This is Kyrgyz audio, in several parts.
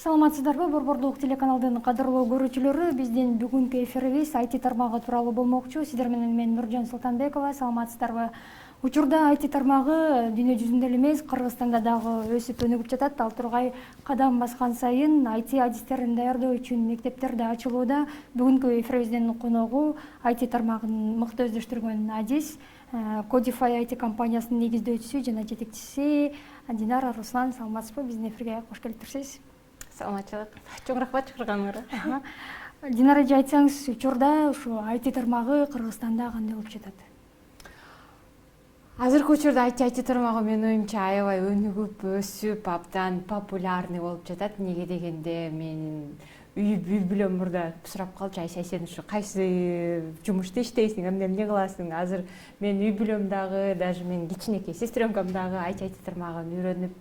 Саламатсыздарбы, Борбордук телеканалдын кадырлуу көрүүчүлөрү, биздин бүгүнкү эфирибиз IT тармагы тууралуу болмокчу. Сиздер менен мен Нуржан Султанбекова. Саламатсыздарбы. Учурда IT тармагы дүйнө жүзүндө эле эмес, Кыргызстанда дагы өсүп өнүгүп жатат. Ал тургай кадам баскан сайын IT адистерин даярдоо үчүн мектептер да ачылууда. Бүгүнкү эфирибиздин коногу IT тармагын мыкты өздөштүргөн адис, Codify IT компаниясынын негиздөөчүсү жана жетекчиси Динара Руслан. Саламатсызбы, биздин эфирге кош келиптирсиз. Саламатчылык. Чоң рахмат чакырганыңарга. Динара, айтсаңыз, учурда ушу IT тармагы Кыргызстанда кандай болуп жатат? Азыркы учурда IT тармагы менин оюмча аябай өнүгүп, өсүп, абдан популярный болуп жатат. Неге дегенде менин үй бүлөм мурда сурап калчу, Айса, сен ушу кайсы жумушта иштейсиң, эмне кыласың? Азыр менин үй бүлөм дагы, даже менин кичинекей сестренкам дагы IT тармагын үйрөнүп,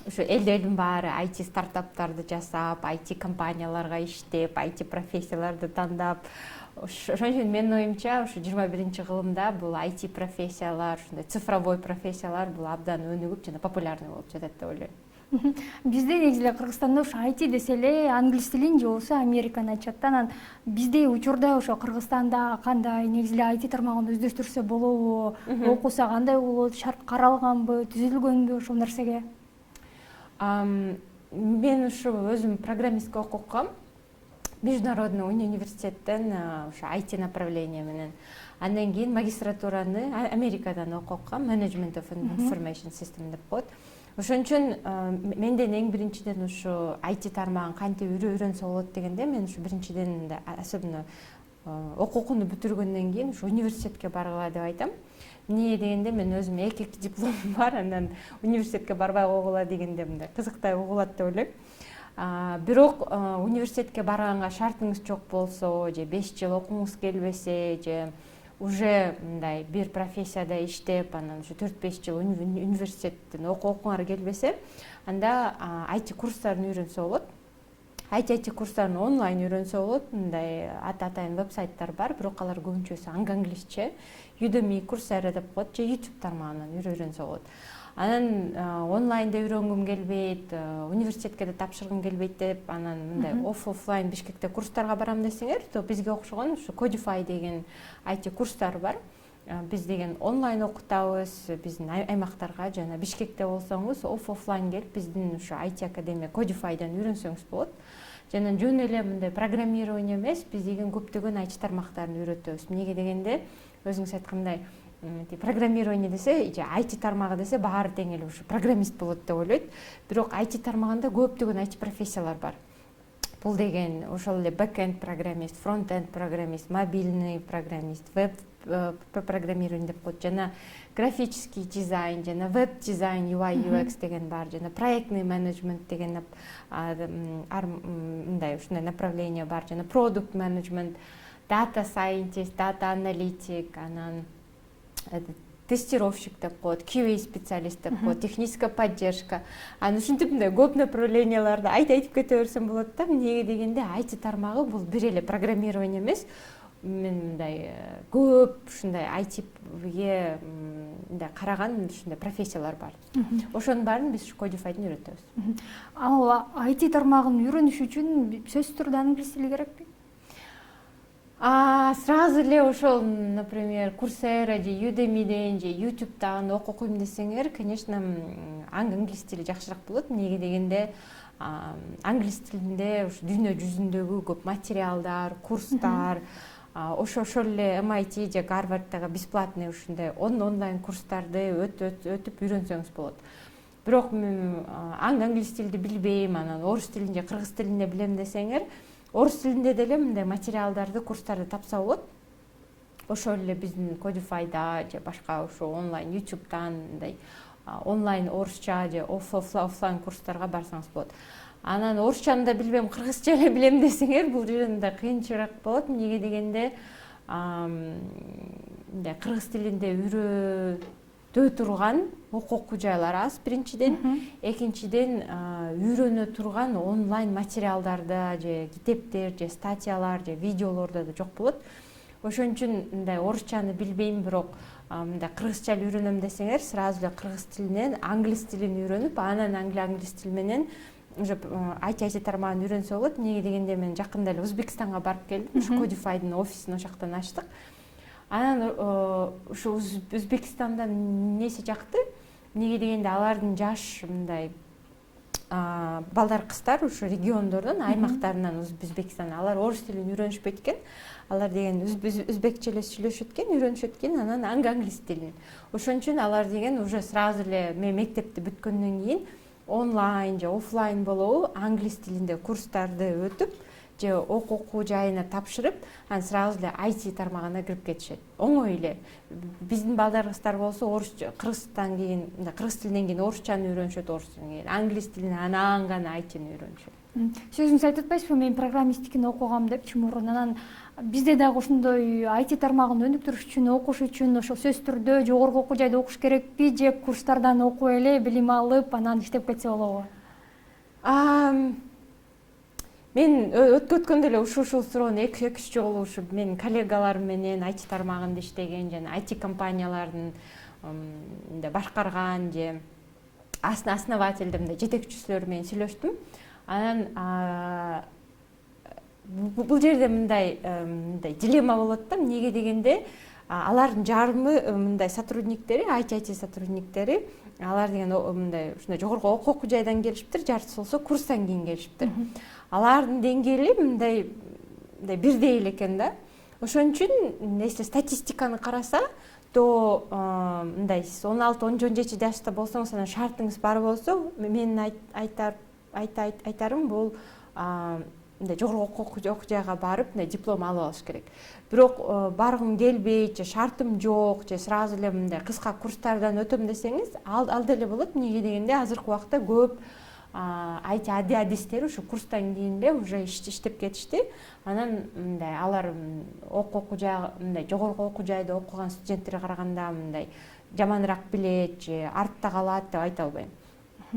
ушу элдердин баары IT стартаптарды жасап, IT компанияларга иштеп, IT профессияларды тандап, ошон үчүн менин оюмча ушу 21-кылымда бул IT профессиялар, ушундай цифровой профессиялар бул абдан өнүгүп жана популярный болуп жатат деп ойлойм. Бизде негизи эле Кыргызстанда ушу IT десе эле англис тилин же болбосо Американы айтышат да. Анан бизде учурда ошо Кыргызстанда кандай негизи эле IT тармагын өздөштүрсө болобу, окуса кандай болот, шарт каралганбы, түзүлгөнбү ошол нерсеге? Мен ушу өзүм программистке окугам. Международный университеттен ушу IT направление менен. Андан кийин магистратураны Америкадан окугам, Management of Information System деп коет. Ошон үчүн менден эң биринчиден ушу IT тармагын кантип үйрөнсө болот дегенде, мен ушу биринчиден особенно окуууну бүтүргөндөн кийин ушу университетке баргыла деп айтам. Эмне дегенде, мен өзүм эки дипломум бар, анан университетке барбай койгула дегенде мындай кызыктай угулат деп ойлойм. Бирок университетке барганга шартыңыз жок болсо, же 5 жыл окуңуз келбесе, же уже мындай бир профессияда иштеп, анан ушу 4-5 жыл университеттен окуңар келбесе, анда IT курстарын үйрөнсө болот. IT курстарын онлайн үйрөнсө болот. Мындай атайын вебсайттар бар, бирок алар көбүнчөсү англисче. Udemy, Coursera деп коет, же YouTube тармагынан үйрөнсө болот. Анан онлайнда үйрөнгүм келбейт, университетке да тапшыргым келбейт деп, анан мындай оффлайн Бишкекте курстарга барам десеңер, то бизге окшогон ушу Codify деген IT курстар бар. Биз деген онлайн окутабыз, биздин аймактарга, жана Бишкекте болсоңуз оффлайн келип, биздин ушу IT академия Codify'дан үйрөнсөңүз болот. Жана жөн эле мындай программирование эмес, биз деген көптөгөн IT тармактарын үйрөтөбүз. Эмнеге дегенде, өзүңүз айткандай, программирование десе, же IT тармагы десе, баары тең эле ушу программист болот деп ойлойт. Бирок IT тармагында көптөгөн IT профессиялар бар. Бул деген ошол эле бэкенд программист, фронтенд программист, мобильный программист, веб программирование деп коет, жана графический дизайн, жана веб дизайн, UI, UX деген бар, жана проектный менеджмент деген мындай ушундай направление бар, жана продукт менеджмент, дата сайентист, дата аналитик, анан тестировщик деп коет, QA специалист деп коет, техническая поддержка. Анан ушинтип мындай көп направленияларды айтып кете берсем болот да. Эмнеге дегенде, IT тармагы бул бир эле программирование эмес. Мен мындай көп ушундай ITге мындай караган ушундай профессиялар бар. Ошонун баарын биз Codify'дан үйрөтөбүз. Ал IT тармагын үйрөнүш үчүн сөзсүз түрдө англис тили керекпи? Сразу эле ошол, например, Coursera же Udemy'ден же YouTube'дан окуйм десеңер, конечно, англис тили жакшыраак болот. Эмнеге дегенде, англис тилинде ушу дүйнө жүзүндөгү көп материалдар, курстар, ошол эле MIT же Гарвардтагы бесплатный ушундай онлайн курстарды өтүп үйрөнсөңүз болот. Бирок мен англис тилди билбейм, анан орус тилин же кыргыз тилинде билем десеңер, орус тилинде деле мындай материалдарды, курстарды тапса болот. Ошол эле биздин Codify'да же башка ошо онлайн YouTube'дан мындай онлайн орусча же оффлайн курстарга барсаңыз болот. Анан орусчаны да билбем, кыргызча эле билем десеңер, бул жерде кыйынчыраак болот. Эмнеге дегенде, мындай кыргыз тилинде үйрөтө турган окуу жайлар аз биринчиден, экинчиден үйрөнө турган онлайн материалдарда же китептер же статьялар же видеолордо да жок болот. Ошон үчүн мындай орусчаны билбейм, бирок мындай кыргызча эле үйрөнөм десеңер, сразу эле кыргыз тилинен англис тилин үйрөнүп, анан англис тил менен уже IT тармагын үйрөнсө болот. Эмнеге дегенде мен жакында эле Өзбекстанга барып келдим. Ушу Codify'дын офисин ошол жактан ачтык. Анан ушу Өзбекстанда эмнеси жакты? Эмнеге дегенде алардын жаш мындай балдар, кыздар ушу региондордон, аймактарынан Өзбекстан, алар орус тилин үйрөнүшпөйт экен. Алар деген өзбекче эле сүйлөшөт экен, үйрөнүшөт экен, анан англис тилин. Ошон үчүн алар деген уже сразу эле мен мектепти бүткөндөн кийин онлайн же офлайн болобу англис тилинде курстарды өтүп, же окуу жайына тапшырып, анан сразу эле IT тармагына кирип кетишет. Оңой эле. Биздин балдар, кыздар болсо орусча, кыргызстан кийин, кыргыз тилинен кийин орусчаны үйрөнүшөт, орустан кийин англис тилин, анан гана ITни үйрөнүшөт. Сөзүңүз айтып атпайсызбы, мен программисттикини окугам депчи мурун. Анан бизде дагы ошондой IT тармагын өнүктүрүш үчүн, окуш үчүн ошо сөзсүз түрдө жогорку окуу жайда окуш керекпи, же курстардан окуп эле билим алып, анан иштеп кетсе болобу? Мен өткөндө эле ушул суроону эки-үч жолу ушу менин коллегаларым менен IT тармагында иштеген жана IT компаниялардын башкарган же основательдим да жетекчүсүлөр менен сүйлөштүм. Анан бул жерде мындай дилемма болот да. Эмнеге дегенде алардын жарымы мындай сотрудниктери, IT сотрудниктери, алар деген мындай ушундай жогорку окуу жайдан келишиптир, жартысы болсо курстан кийин келишиптир. Алардын деңгээли мындай бирдей эле экен да. Ошон үчүн если статистиканы караса, то мындай 16-17 жашта болсоңуз, анан шартыңыз бар болсо, менин айтарым бул мындай жогорку окуу жайга барып, диплом алып алыш керек. Бирок баргым келбейт, же шартым жок, же сразу эле мындай кыска курстардан өтөм десеңиз, ал деле болот. Эмнеге дегенде азыркы убакта көп IT адистери ушу курстан кийин эле уже иштеп кетишти. Анан мындай алар окуу жай, мындай жогорку окуу жайда окуган студенттерге караганда мындай жаманыраак билет же артта калат деп айта албайм.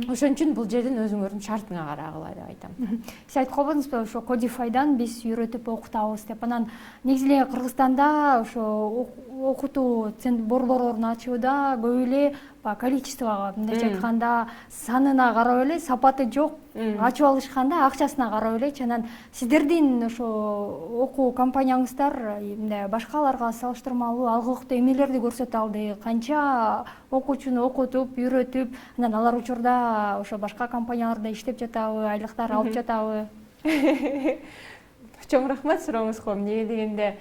Ошон үчүн бул жерден өзүңөрдүн шартыңа карагыла деп айтам. Сиз айтып калбадыңызбы, ошо Codify'дан биз үйрөтүп окутабыз деп. Анан негизи эле Кыргызстанда ошо окутуу борборлорун ачууда көп эле количествого, мындайча айтканда, санына карап эле, сапаты жок, ачып алышканда акчасына карап элечи. Анан сиздердин ошо окуу компанияңыздар мындай башкаларга салыштырмалуу алгылыктуу эмнелерди көрсөтө алды? Канча окуучуну окутуп, үйрөтүп, анан алар учурда ошо башка компанияларда иштеп жатабы, айлыктар алып жатабы? Чоң рахмат сурооңузга. Эмнеге дегенде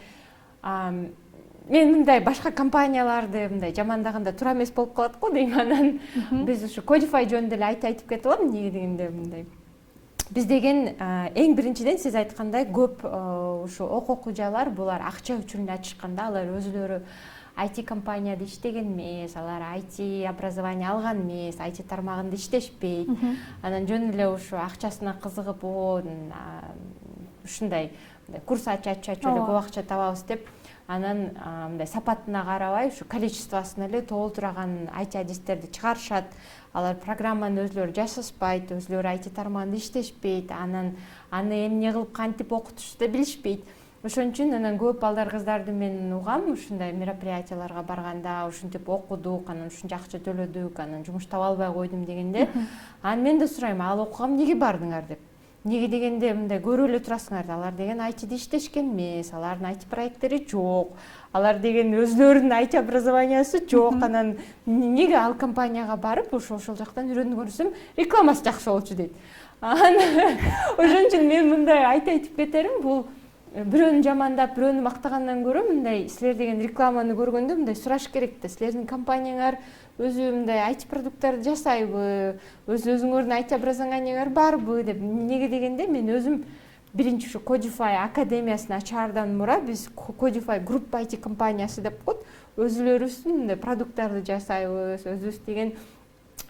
мен мындай башка компанияларды мындай жамандаганда туура эмес болуп калат го дейм. Анан биз ушу Codify жөнүндө эле айтып кетип алам. Эмнеге дегенде мындай биз деген эң биринчиден сиз айткандай көп ушу окуу жайлар булар акча үчүн эле ачышканда, алар өзүлөрү IT компанияда иштеген эмес, алар IT образование алган эмес, IT тармагында иштешпейт. Анан жөн эле ушу акчасына кызыгып, ушундай курс ачып эле көп акча табабыз деп, анан мындай сапатына карабай, ушу количествосын эле толтурган IT адистерди чыгарышат. Алар программаны өзүлөрү жасашпайт, өзүлөрү IT тармагында иштешпейт, анан аны эмне кылып кантип окутушты да билишпейт. Ошон үчүн анан көп балдар, кыздарды мен угам, ушундай мероприятияларга барганда, ушинтип окудук, анан ушунча акча төлөдүк, анан жумуш таба албай койдум дегенде, анан мен да сурайм, ал окугам эмнеге бардыңар деп. Эмнеге дегенде мындай көрүп эле турасыңар, алар деген ITде иштешкен эмес, алардын IT проекттери жок, алар деген өзлөрүнүн IT образованиясы жок. Анан эмнеге ал компанияга барып, ошол жактан үйрөнүп көрсөм, рекламасы жакшы болчу дейт. Ошон үчүн мен мындай айтып кетерим, бул бирөөнү жамандап, бирөөнү мактагандан көрө мындай силер деген рекламаны көргөндө мындай сураш керек да, силердин компанияңар өзү мындай IT продукттарды жасайбы, өзүңөрдүн IT образованияңар барбы деп. Эмнеге дегенде мен өзүм биринчи ушу Codify академиясын ачаардан мура биз Codify Group IT компаниясы деп коет, өзүлөрүбүздүн мындай продукттарды жасайбыз, өзүбүз деген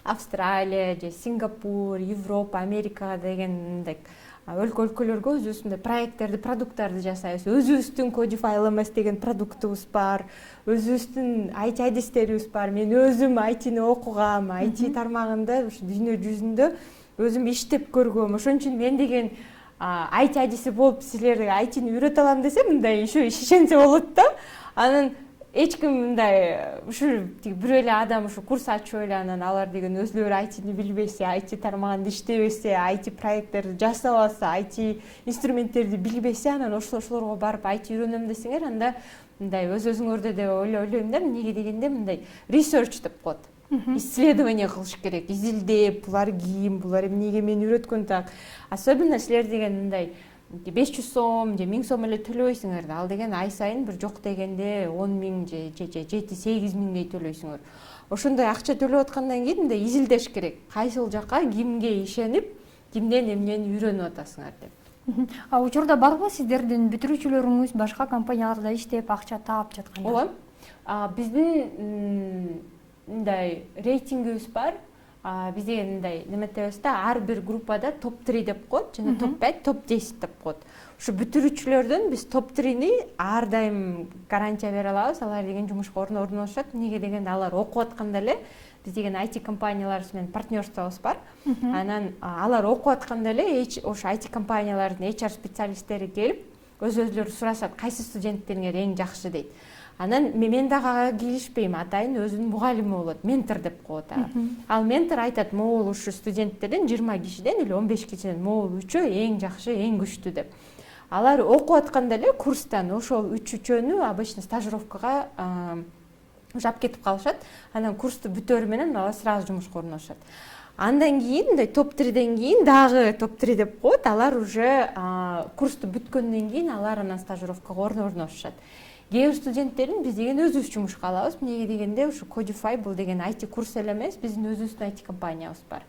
Австралия же Сингапур, Европа, Америка деген мындай өлкөлөргө өзүбүз мындай проекттерди, продукттарды жасайбыз. Өзүбүздүн Codify LMS деген продуктубуз бар, өзүбүздүн IT адистерибиз бар. Мен өзүм ITни окугам, IT тармагында ушу дүйнө жүзүндө өзүм иштеп көргөм. Ошон үчүн мен деген IT адиси болуп силерге ITни үйрөтө алам десем, мындай ишенсе болот да. Анан эч ким мындай ушу бир эле адам ушу курс ачып эле анан алар деген өзүлөрү айтини билбесе, IT тармагында иштебесе, IT проекттерди жасабаса, IT инструменттерди билбесе, анан ошолорго барып IT үйрөнөм десеңер, анда мындай өз-өзүңөрдө деп ойлойм да, эмнеге дегенде мындай research деп коет. Исследование кылыш керек, изилдеп, булар ким, булар эмнеге мени үйрөткөн так. Особенно силер деген мындай 500 сом же 1000 сом эле төлөйсүңөр да, ал деген ай сайын бир жок дегенде 10 000 же 7-8 000 төлөйсүңөр. Ошондой акча төлөп аткандан кийин мындай изилдеш керек. Кайсыл жака кимге ишенип, кимден эмнени үйрөнүп атасыңар деп. Учурда барбы сиздердин бүтүрүүчүлөрүңүз башка компанияларда иштеп акча таап жаткандар? Ооба. Биздин мындай рейтингибиз бар. Биз деген мындай неметебиз да, ар бир группада топ 3 деп коет, жана топ 5, топ 10 деп коет. Ушу бүтүрүүчүлөрдөн биз топ 3-ни ар дайым гарантия бере алабыз. Алар деген жумушка орношот. Эмнеге дегенде алар окуп атканда эле биз деген IT компанияларыбыз менен партнерствобуз бар. Анан алар окуп атканда эле ошо IT компаниялардын HR специалисттери келип, өзүлөрү сурашат, кайсы студенттериңер эң жакшы дейт. Анан мен дагы ага киришпейм, атайын өзүнүн мугалими болот, ментор деп коет ага. Ал ментор айтат, могул ушу студенттерден 20 кишиден или 15 кишиден могул 3-өө эң жакшы, эң күчтүү деп. Алар окуп атканда эле курстан ошол 3-4-өнү обычно стажировкага жап кетип калышат. Анан курсту бүтөрү менен алар сразу жумушка орношот. Андан кийин мындай топ 3ден кийин дагы топ 3 деп коет, алар уже курсту бүткөндөн кийин алар анан стажировкага орношушат. Кээ бир студенттерин биз деген өзүбүз жумушка алабыз. Эмнеге дегенде ушу Codify бул деген IT курс эле эмес, биздин өзүбүздүн IT компаниябыз бар.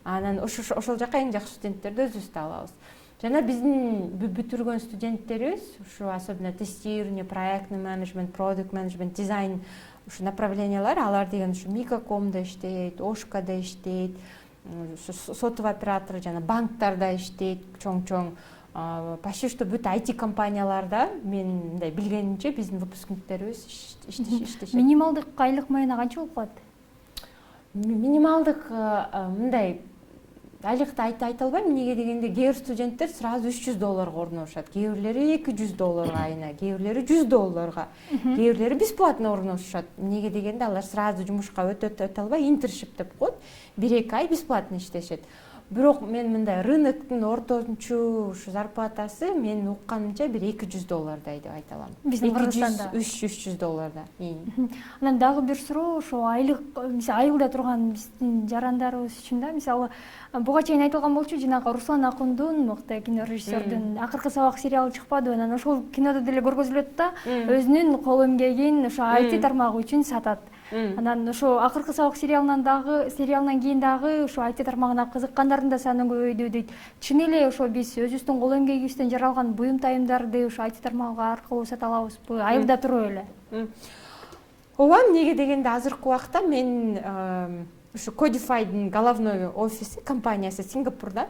Анан ошол жака эң жакшы студенттерди өзүбүз алабыз. Жана биздин бүтүргөн студенттерибиз ушу особенно тестирование, проектный менеджмент, продукт менеджмент, дизайн ушу направлениялар, алар деген ушу Микакомдо иштейт, Ошкада иштейт, сотовый оператор жана банктарда иштейт, чоң-чоң. Почти что бүт IT компанияларда мен мындай билгенимче биздин выпускниктерибиз иштешет. Минималдык айлык майына канча болуп калат? Минималдык мындай айлыкты айта албайм. Эмнеге дегенде кээ бир студенттер сразу $300 орношот, кээ бирлери $200 айына, кээ бирлери $100, кээ бирлери бесплатно орношушат. Эмнеге дегенде алар сразу жумушка өтө албай, интерншип деп коет, 1-2 ай бесплатно иштешет. Бирок мен мындай рыноктун орточу ушу зарплатасы мен укканымча бир $200 деп айта алам. Биздин Кыргызстанда $300. Анан дагы бир суроо, ошо айлык, мисалы айылда турган биздин жарандарыбыз үчүн да, мисалы буга чейин айтылган болчу, жанагы Руслан Акундун, мыкты кинорежиссердин акыркы сабак сериалы чыкпадыбы, анан ошол кинодо деле көргөзүлөт да, өзүнүн кол эмгегин ошо IT тармагы үчүн сатат. Анан ошо акыркы сабак сериалынан кийин дагы ошо IT тармагына кызыккандардын да саны көбөйдү дейт. Чын эле ошо биз өзүбүздүн кол эмгегибизден жаралган буюм тайымдарды ошо IT тармагы аркылуу сата алабызбы, айылда туруп эле? Ооба, эмнеге дегенде азыркы убакта мен ушу Codify'дын головной офиси, компаниясы Сингапурда.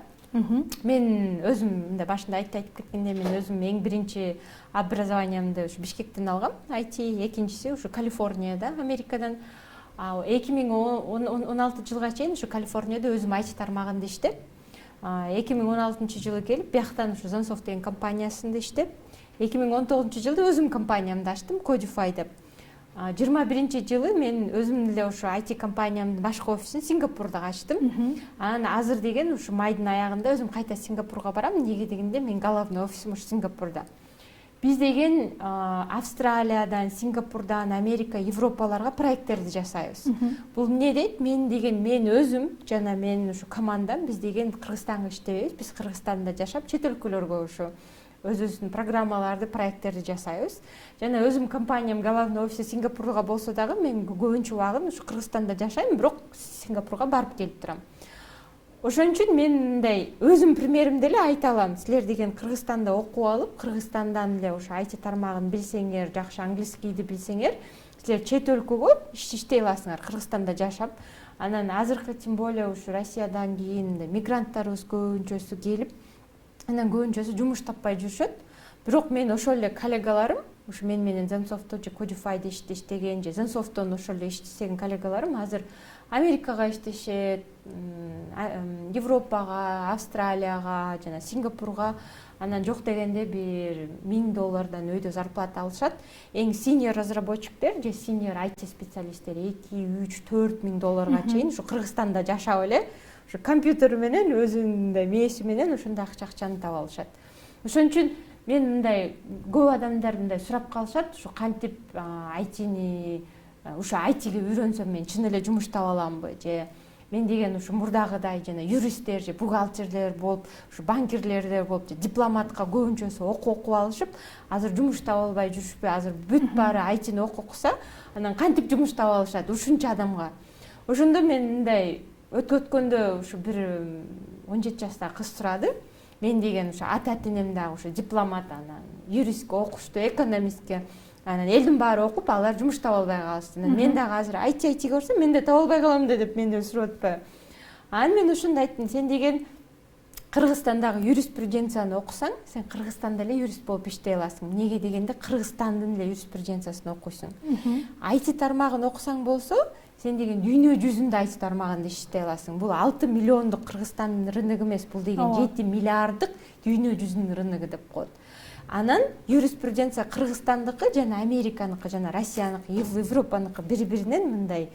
Мен өзүм мындай башында айтып кеткендей, мен өзүм эң биринчи образованиямды ушу Бишкектен алгам, IT, экинчиси ушу Калифорнияда, Америкадан. 2016 жылга чейин ушу Калифорнияда өзүм IT тармагында иштеп, 2016 жылы келип, бияктан ушу Zonsoft деген компаниясында иштеп, 2019 жылда өзүм компаниямды ачтым, Codify деп. 21 жылы мен өзүм эле ушу IT компаниямдын башкы офисин Сингапурда ачтым. Анан азыр деген ушу майдын аягында өзүм кайта Сингапурга барам. Эмнеге дегенде мен головной офисим ушу Сингапурда. Биз деген Австралиядан, Сингапурдан, Америка, Европаларга проекттерди жасайбыз. Бул эмне дейт? Мен өзүм жана мен ушу командам биз деген Кыргызстанга иштебейбиз. Биз Кыргызстанда жашап, чет өлкөлөргө ушу өзүбүздүн программаларды, проекттерди жасайбыз. Жана өзүм компаниям головной офиси Сингапурга болсо дагы мен көбүнчө убагын ушу Кыргызстанда жашайм, бирок Сингапурга барып келип турам. Ошон үчүн мен мындай өзүм примеримди эле айта алам. Силер деген Кыргызстанда окуп алып, Кыргызстандан эле ушу IT тармагын билсеңер, жакшы английскийди билсеңер, силер чет өлкөгө иштей аласыңар Кыргызстанда жашап. Анан азыркы тем более ушу Россиядан кийин мигранттарыбыз көбүнчөсү келип, анан көбүнчөсү жумуш таппай жүрүшөт. Бирок мен ошол эле коллегаларым, ушу мен менен Zonsoft'то же Codify'да иштеген же Zonsoft'тон ошол эле иштеген коллегаларым азыр Америкага иштешет, Европага, Австралияга жана Сингапурга, анан жок дегенде бир $1000 өйдө зарплата алышат. Эң senior разработчиктер же senior IT специалисттер $2-3-4 чейин ушу Кыргызстанда жашап эле ушу компьютер менен өзүнүн мээси менен ошондой акчаны таап алышат. Ошон үчүн мен мындай көп адамдар мындай сурап калышат, ушу кантип айтини ушу айтиге үйрөнсөм мен чын эле жумуш таба аламбы же мен деген ушу мурдагыдай жана юристтер же бухгалтерлер болуп, ушу банкирлердер болуп, дипломатка көбүнчөсү окуп алышып, азыр жумуш таба албай жүрүшпү, азыр бүт баары айтини окуса, анан кантип жумуш таба алышат ушунча адамга. Ошондо мен мындай өткөндө ушу бир 17 жаштагы кыз сурады. Мен деген ушу ата-энем дагы ушу дипломат, анан юристке окушту, экономистке. Анан элдин баары окуп, алар жумуш таба албай калышты. Мен дагы азыр айтиге көрсөм, мен да таба албай калам деп менден сурап атпайбы. Анан мен ошондо айттым, сен деген Кыргызстандагы юриспруденцияны окусаң, сен Кыргызстанда эле юрист болуп иштей аласың. Эмнеге дегенде Кыргызстандын эле юриспруденциясын окуйсуң. IT тармагын окусаң болсо, сен деген дүйнө жүзүндө IT тармагында иштей аласың. Бул 6 миллиондук Кыргызстандын рыногу эмес, бул деген 7 миллиарддык дүйнө жүзүнүн рыногу деп коет. Анан юриспруденция Кыргызстандыкы жана Американыкы жана Россияныкы, Европаныкы бири-биринен мындай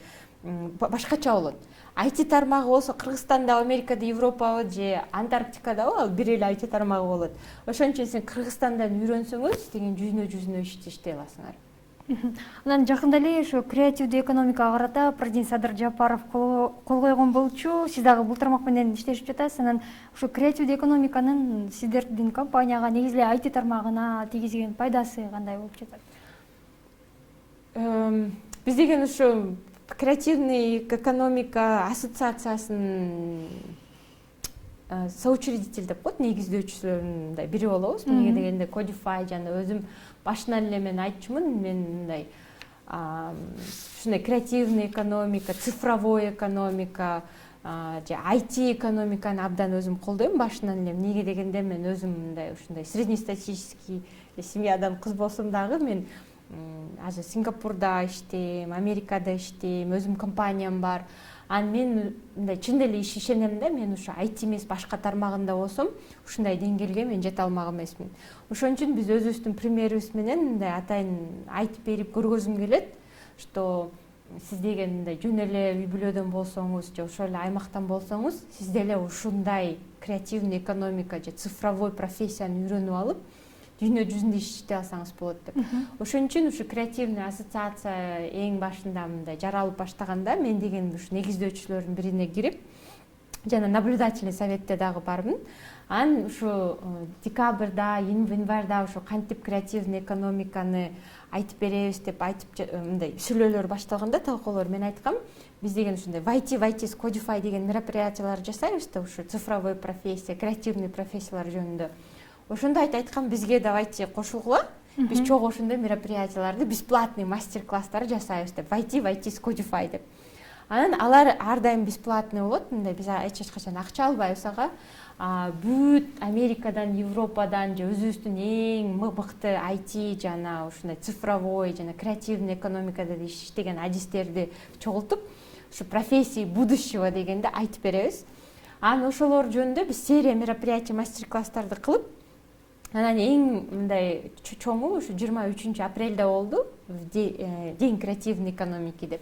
башкача болот. IT тармагы болсо Кыргызстанда, Америкада, Европада же Антарктикада ал бир эле IT тармагы болот. Ошон үчүн сен Кыргызстандан үйрөнсөңүз деген дүйнө жүзүнө иштей аласыңар. Анан жакында эле ошо креативдүү экономикага карата президент Садыр Жапаров кол койгон болчу. Сиз дагы бул тармак менен иштешип жатасыз. Анан ошо креативдүү экономиканын сиздердин компанияга негизи эле IT тармагына тийгизген пайдасы кандай болуп жатат? Биз деген ошо креативный экономика ассоциациясынын соучредитель деп коет, негиздөөчүсүнүн бири болобуз. Эмнеге дегенде Codify жана өзүм башынан эле мен айтчумун, мен мындай ушундай креативный экономика, цифровой экономика же IT экономиканы абдан өзүм колдойм башынан эле. Эмнеге дегенде мен өзүм мындай ушундай среднестатистический семьядан кыз болсом дагы мен азыр Сингапурда иштейм, Америкада иштейм, өзүм компаниям бар. Мен мындай чын эле ишенем да, мен ушу IT эмес башка тармагында болсом, ушундай деңгээлге мен жете алмак эмесмин. Ошон үчүн биз өзүбүздүн примерибиз менен мындай атайын айтып берип көргөзүм келет, что сиз деген мындай жөн эле үй бүлөдөн болсоңуз же ошол эле аймактан болсоңуз, сиз деле ушундай креативный экономика же цифровой профессияны үйрөнүп алып, дүйнө жүзүндө иштей алсаңыз болот деп. Ошон үчүн ушу креативный ассоциация эң башында мындай жаралып баштаганда мен деген ушу негиздөөчүлөрдүн бирине кирип, жана наблюдательный советте дагы бармын. Анан ушу декабрда, январда ушу кантип креативный экономиканы айтып беребиз деп айтып мындай сүйлөөлөр башталганда, талкуулар, мен айткам, биз деген ушундай VIT Codify деген мероприятиялар жасайбыз да, ушу цифровой профессия, креативный профессиялар жөнүндө. Ошондо айткам, бизге давайте кошулгула, биз чогуу ошондой мероприятияларды, бесплатный мастер-класстар жасайбыз деп, VIT Codify деп. Анан алар ар дайым бесплатный болот, мындай биз эч качан акча албайбыз ага. Бүт Америкадан, Европадан же өзүбүздүн эң мыкты IT жана ушундай цифровой жана креативный экономикада иштеген адистерди чогултуп, ушу профессии будущего дегенде айтып беребиз. Анан ошолор жөнүндө биз серия мероприятий, мастер-класстарды кылып, анан эң мындай чоңу ушу 23 апрелде болду, День креативной экономики деп.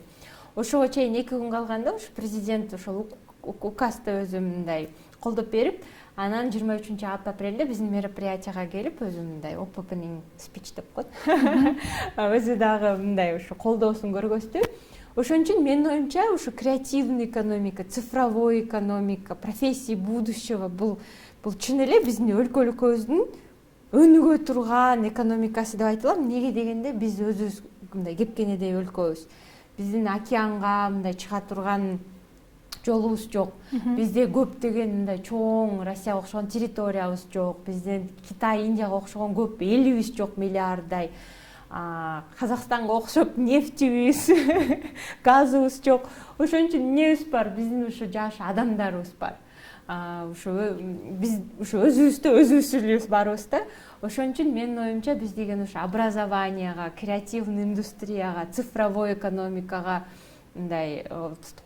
Ошого чейин 2 күн калганда ушу президент ошол указды өзү мындай колдоп берип, анан 23 апрелде биздин мероприятияга келип, өзү мындай opening speech деп коет. Өзү дагы мындай ушу колдоосун көргөздү. Ошон үчүн менин оюмча ушу креативный экономика, цифровой экономика, профессии будущего бул чын эле биздин өлкөбүздүн өнүгө турган экономикасы деп айтылат. Эмнеге дегенде биз өзүбүз мындай кепкенедей өлкөбүз. Биздин океанга мындай чыга турган жолубуз жок. Бизде көптөгөн мындай чоң Россияга окшогон территориябыз жок. Биздин Китай, Индияга окшогон көп элибиз жок, миллиарддай. Казакстанга окшоп нефтибиз, газыбыз жок. Ошон үчүн эмнебиз бар? Биздин ушу жаш адамдарыбыз бар. Биз ушу өзүбүз барыбыз да. Ошон үчүн менин оюмча биз деген ушу образованияга, креативный индустрияга, цифровой экономикага мындай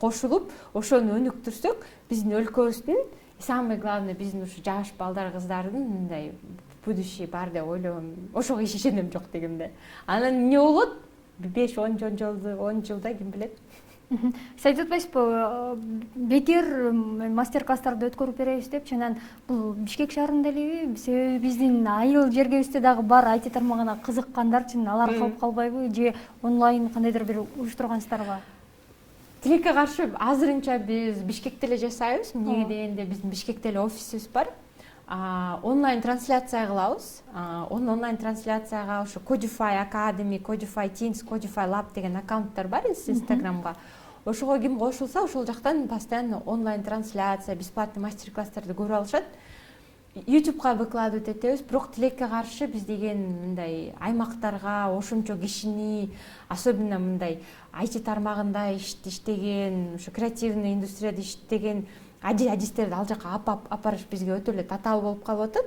кошулуп ошону өнүктүрсөк биздин өлкөбүздүн самый главный биздин ушу жаш балдар кыздардын мындай будущий бар деп ойлойм. Ошого эч ишенем жок дегенде. Анан эмне болот? 5-10 жылда ким билет? Сиз айтып атпайсызбы, бекер мастер класстарды өткөрүп беребиз деп, анан бул Бишкек шаарында элеби? Себеби биздин айыл жергебизде дагы бар IT тармагына кызыккандар үчүн алар калып калбайбы, же онлайн кандайдыр бир уюштургансыздарбы? Тилекке каршы азырынча биз Бишкекте эле жасайбыз. Эмнеге дегенде биздин Бишкекте эле офисибиз бар. Онлайн трансляция кылабыз. Онлайн трансляцияга ошо Codify Academy, Codify Teens, Codify Lab деген аккаунттар бар Instagramга. Ошого ким кошулса, ошол жактан постоянно онлайн трансляция, бесплатный мастер-класстарды көрүп алышат. YouTubeга выкладывать этебиз, бирок тилекке каршы биз деген мындай аймактарга ошончо кишини, особенно мындай IT тармагында иштеген, ошо креативный индустрияда иштеген адистерди ал жака апарыш бизге өтө эле татаал болуп калып атат.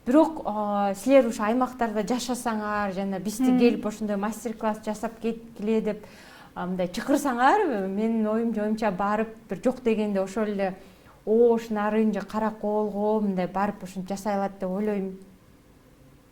Бирок силер ушу аймактарда жашасаңар жана бизди келип ошондой мастер-класс жасап кеткиле деп мындай чакырсаңар, менин оюмча барып бир жок дегенде ошол эле Ош нарын же Караколго мындай барып ошентип жасай алат деп ойлойм.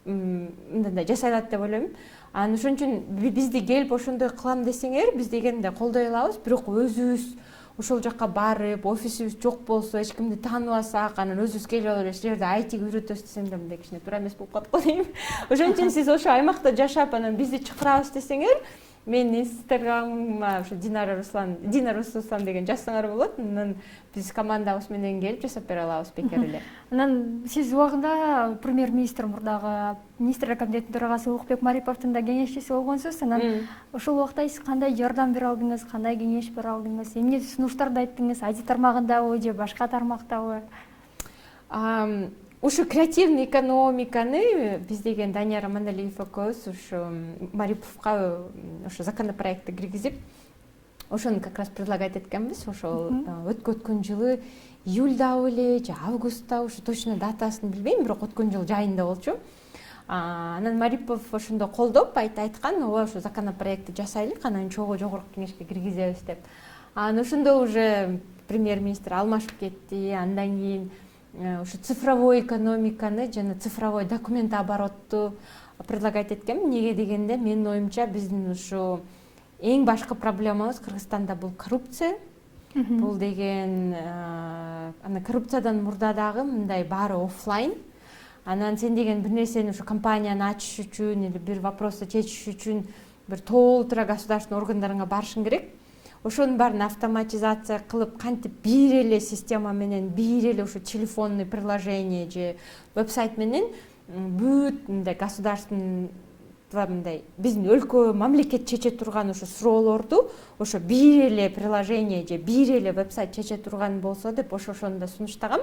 Мындай жасай алат деп ойлойм. Анан ошон үчүн бизди келип ошондой кылам десеңер, биз дегенде колдой алабыз, бирок өзүбүз ошол жакка барып, офисибиз жок болсо, эч кимди тааныбасак, анан өзүбүз келип алып силерди IT-ге үйрөтөбүз десем да мындай кичине туура эмес болуп калат го дейм. Ошон үчүн сиз ошо аймакта жашап, анан бизди чакырабыз десеңер, мен Инстаграмыма ошо Дина Руслан деген жазсаңар болот. Анан биз командабыз менен келип жасап бере алабыз бекер эле. Анан сиз убагында премьер-министр мурдагы министрлер комитетинин төрагасы Улукбек Мариповдун да кеңешчиси болгонсуз. Анан ошол убакта сиз кандай жардам бере алдыңыз, кандай кеңеш бере алдыңыз, эмне сунуштарды айттыңыз, IT тармагындабы же башка тармактабы? Ушу креативный экономиканы биз деген Данияр Амандалиев экөөбүз ушу Мариповго ошо законопроектти киргизип, ошону как раз предлагать эткенбиз. Ошол өткөн жылы июльда эле же августта, ушу точно датасын билбейм, бирок өткөн жыл жайында болчу. Анан Марипов ошондо колдоп айткан, ооба ошо законопроектти жасайлык, анан чогуу жогорку кеңешке киргизебиз деп. Анан ошондо уже премьер-министр алмашып кетти. Андан кийин ушу цифровой экономиканы жана цифровой документ оборотту предлагать эткем. Эмнеге дегенде, менин оюмча биздин ушу эң башкы проблемабыз Кыргызстанда бул коррупция. Бул деген ана коррупциядан мурда дагы мындай баары оффлайн. Анан сен деген бир нерсени ушу компанияны ачыш үчүн или бир вопросту чечиш үчүн бир толтура государственный органдарга барышың керек. Ошонун баарын автоматизация кылып, кантип бир эле система менен, бир эле ушу телефонный приложение же веб-сайт менен бүт мындай государственный мындай биздин өлкө мамлекет чече турган ошо суроолорду ошо бир эле приложение же бир эле веб-сайт чече турган болсо деп ошону да сунуштагам.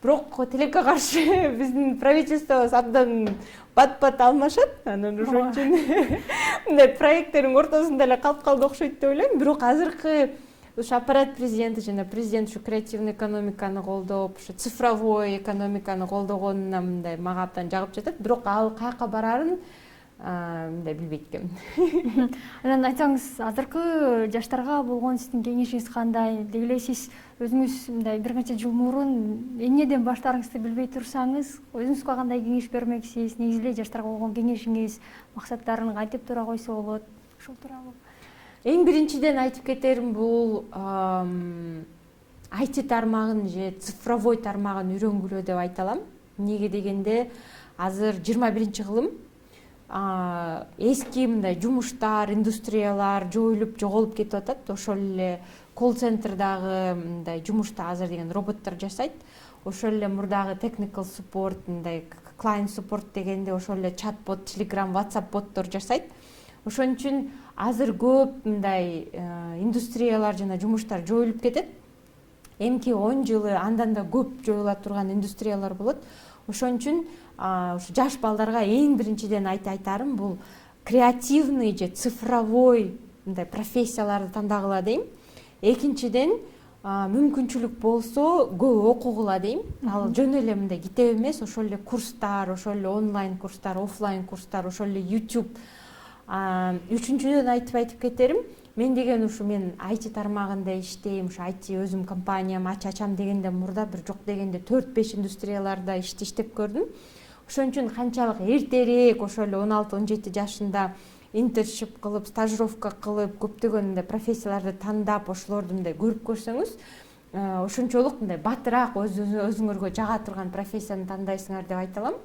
Бирок тилекке каршы биздин правительствобуз абдан бат-бат алмашат. Анан ошон үчүн мындай проекттердин ортосунда эле калып калды окшойт деп ойлойм. Бирок азыркы ушу аппарат президенти жана президент ушу креативный экономиканы колдоп, ушу цифровой экономиканы колдогонуна мындай мага абдан жагып жатат. Бирок ал каяка барарын мындай билбейт экенмин. Анан айтсаңыз, азыркы жаштарга болгон сиздин кеңешиңиз кандай? Деги эле сиз өзүңүз мындай бир канча жыл мурун эмнеден баштаарыңызды билбей турсаңыз, өзүңүзгө кандай кеңеш бермексиз? Негизи эле жаштарга болгон кеңешиңиз, максаттарын кантип туура койсо болот? Ошол тууралуу. Эң биринчиден айтып кетерим, бул IT тармагын же цифровой тармагын үйрөнгүлө деп айта алам. Эмнеге дегенде, азыр 21-кылым эски мындай жумуштар, индустриялар жоюлуп, жоголуп кетип атат. Ошол эле колл-центрдагы мындай жумушта азыр деген роботтор жасайт. Ошол эле мурдагы technical support, мындай client support дегенде ошол эле чат-бот, Telegram, WhatsApp боттор жасайт. Ошон үчүн азыр көп мындай индустриялар жана жумуштар жоюлуп кетет. Эмки 10 жылы андан да көп жоюла турган индустриялар болот. Ошон үчүн ушу жаш балдарга эң биринчиден айтарым, бул креативный же цифровой мындай профессияларды тандагыла дейм. Экинчиден, мүмкүнчүлүк болсо көп окугула дейм. Ал жөн эле мындай китеп эмес, ошол эле курстар, ошол эле онлайн курстар, оффлайн курстар, ошол эле YouTube. Үчүнчүдөн айтып кетерим, мен деген ушу мен IT тармагында иштейм, ушу IT өзүм компаниям ачам дегенде мурда бир жок дегенде 4-5 индустрияларда иштеп көрдүм. Ошон үчүн канчалык эртерээк ошол эле 16-17 жашында интерншип кылып, стажировка кылып, көптөгөн мындай профессияларды тандап, ошолорду мындай көрүп көрсөңүз, ошончолук мындай батыраак өзүңөргө жага турган профессияны тандайсыңар деп айта алам.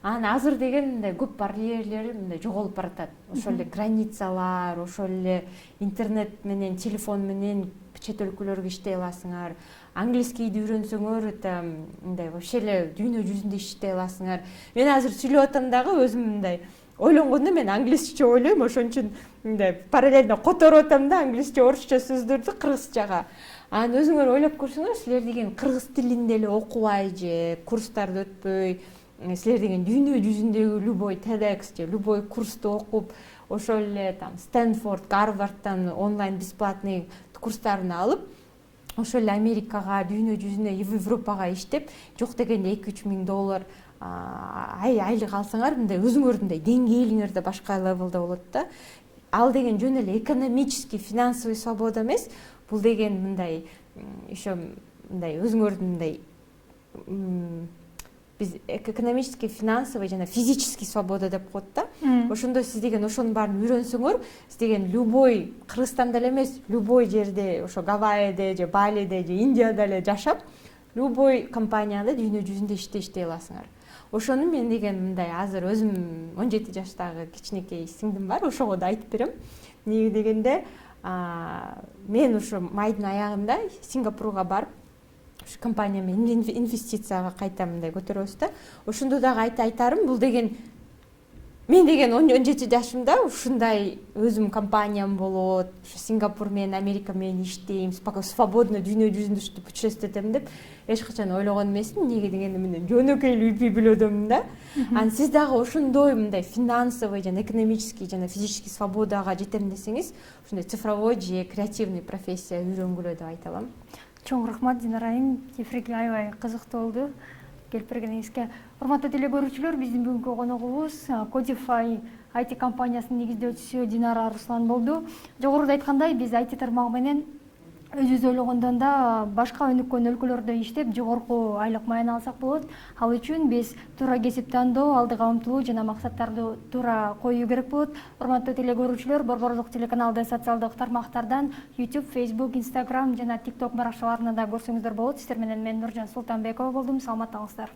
Анан азыр деген мындай көп барьерлери мындай жоголуп баратат. Ошол эле границалар, ошол эле интернет менен, телефон менен чет өлкөлөргө иштей аласыңар. Английскийди үйрөнсөңөр, это мындай вообще эле дүйнө жүзүндө иштей аласыңар. Мен азыр сүйлөп атам дагы өзүм мындай ойлонгондо мен англисче ойлойм, ошон үчүн мындай параллельно которуп атам да англисче, орусча сөздөрдү кыргызчага. Анан өзүңөр ойлоп көрсөңөр, силер деген кыргыз тилинде эле окубай же курстарды өтпөй, силер деген дүйнө жүзүндөгү любой TEDx же любой курсту окуп, ошол эле там Стэнфорд, Гарвардтан онлайн бесплатный курстарын алып, ошол эле Америкага, дүйнө жүзүнө, Европага иштеп, жок дегенде $2-3 000 айлык алсаңар, мындай өзүңөрдүн деңгээлиңер да башка левелде болот да. Ал деген жөн эле экономический, финансовый свобода эмес, бул деген мындай еще мындай өзүңөрдүн мындай биз экономический, финансовый жана физический свобода деп коет да. Ошондо сиз деген ошонун баарын үйрөнсөңөр, сиз деген любой Кыргызстанда эле эмес, любой жерде, ошо Гавайиде же Балиде же Индияда эле жашап, любой компанияда дүйнө жүзүндө иштей аласыңар. Ошону мен деген мындай азыр өзүм 17 жаштагы кичинекей сиңдим бар, ошого да айтып берем. Эмне дегенде, мен ушу майдын аягында Сингапурга барып, ушу компания менен инвестицияга кайта мындай көтөрөбүз да. Ошондо дагы айтарым, бул деген мен деген 17 жашымда ушундай өзүм компаниям болот, ушу Сингапур менен Америка менен иштейм, свободно дүйнө жүзүндө путешествие этем деп эч качан ойлогон эмесмин. Эмнеге дегенде мен жөнөкөй үй бүлөдөм да. Анан сиз дагы ошондой мындай финансовый жана экономический жана физический свободага жетем десеңиз, ушундай цифровой же креативный профессия үйрөнгүлө деп айта алам. Чоң рахмат Динара айым, кесиптик аябай кызыктуу болду келип бергениңизге. Урматтуу теле көрүүчүлөр, биздин бүгүнкү коногубуз Codify IT компаниясынын негиздөөчүсү Динара Руслан болду. Жогоруда айткандай, биз IT тармагы менен өзүбүз ойлогондон да башка өнүккөн өлкөлөрдө иштеп, жогорку айлык маен алсак болот. Ал үчүн биз туура кесип тандоо, алдыга умтулуу жана максаттарды туура коюу керек болот. Урматтуу теле көрүүчүлөр, Борборлук телеканалды социалдык тармактардан YouTube, Facebook, Instagram жана TikTok баракчаларынан да көрсөңүздөр болот. Сиздер менен мен Нуржан Султанбекова болдум. Саламаттаңыздар.